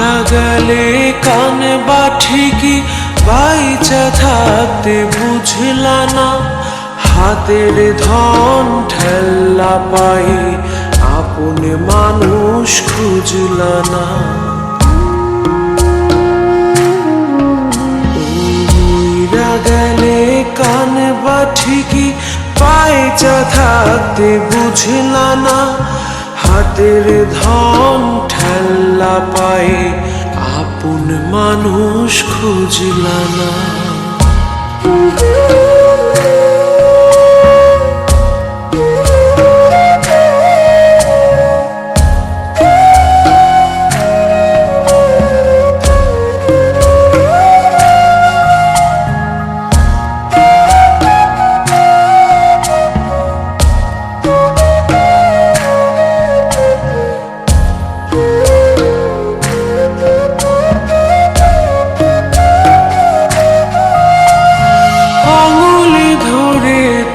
উইরা গেলে কানে বা ঠিকই বাইচা থাকতে বুঝলা না, হাতের ধন ঠেল্লা পাই আপন মানুষ খুঁজলা না। উইরা গেলে কানে বা ঠিকই বাইচা থাকতে বুঝলা না, হাতের ধন ঠেল্লা পাই আপন মানুষ খুঁজলা না।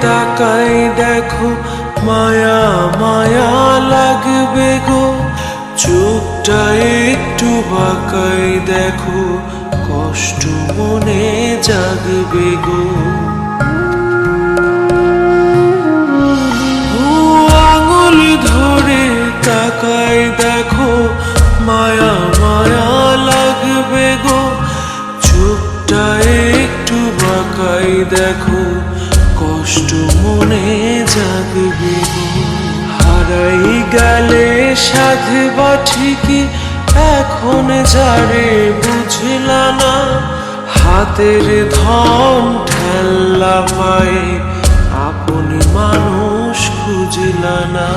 তাকাই দেখো মায়া মায়া লাগবে গো, চোখটা একটু বাঁকাই দেখো কষ্ট মনে জাগবে গো। ও আঙুল ধরে তাকাই দেখো মায়া মায়া লাগবে গো, চোখটা একটু বাঁকাই দেখো কষ্ট মনে জাগবে গো। হারাই গেলে সাধে বা ঠিকই এখন যারে বুঝলা না, হাতের ধন ঠেল্লা পাই আপন মানুষ খুঁজলা না।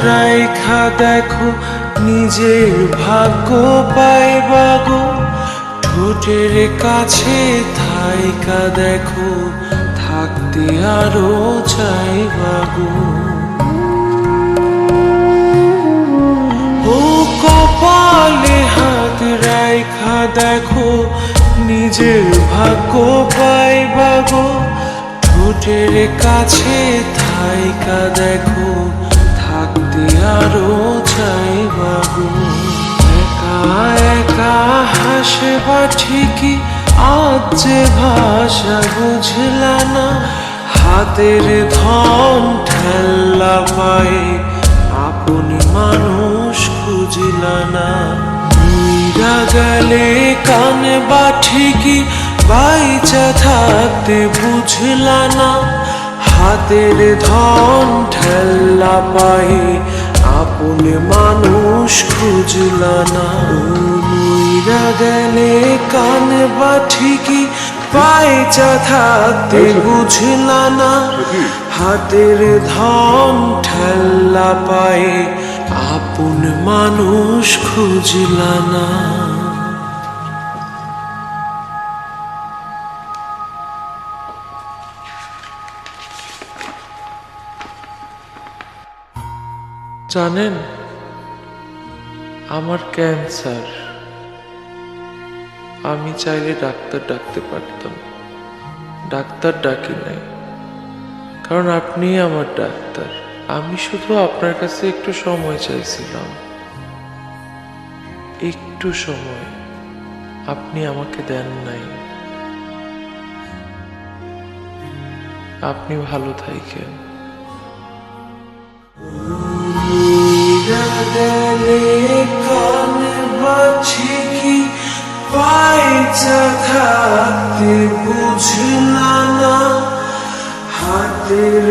রাইখা দেখো নিজের ভাগ্য পাইবা গো, ঠোঁটের কাছে থাইকা দেখো থাকতে আরো চাইবা গো। ও কপালে হাত রাইখা দেখো নিজের ভাগ্য পাইবা গো, ঠোঁটের কাছে থাইকা দেখো থাকতে আরো চাইবা গো। একা একা হাসবা ঠিকই আজ যে ভাষা বুঝলা না, হাতের ধন ঠেল্লা পাই আপন মানুষ খুঁজলা না। উইরা গেলে কানে বা ঠিকই বাইচা থাকতে বুঝলা না, হাতের ধন ঠেল্লা পাই আপন মানুষ খুঁজলা না। উইরা গেলে কানে বা ঠিকই বাইচা থাকতে বুঝলা না, হাতের ধন ঠেল্লা পাই আপন মানুষ খুঁজলা না। জানেন, আমার ক্যান্সার। আমি চাইলে ডাক্তার ডাকতে পারতাম, ডাক্তার ডাকি নাই, কারণ আপনিই আমার ডাক্তার। আমি শুধু আপনার কাছে একটু সময় চাইছিলাম, একটু সময় আপনি আমাকে দেন নাই। আপনি ভালো থাকেন। গেলে কানে বাছি কি পাইচা থাকতে বুঝলা না, হাতের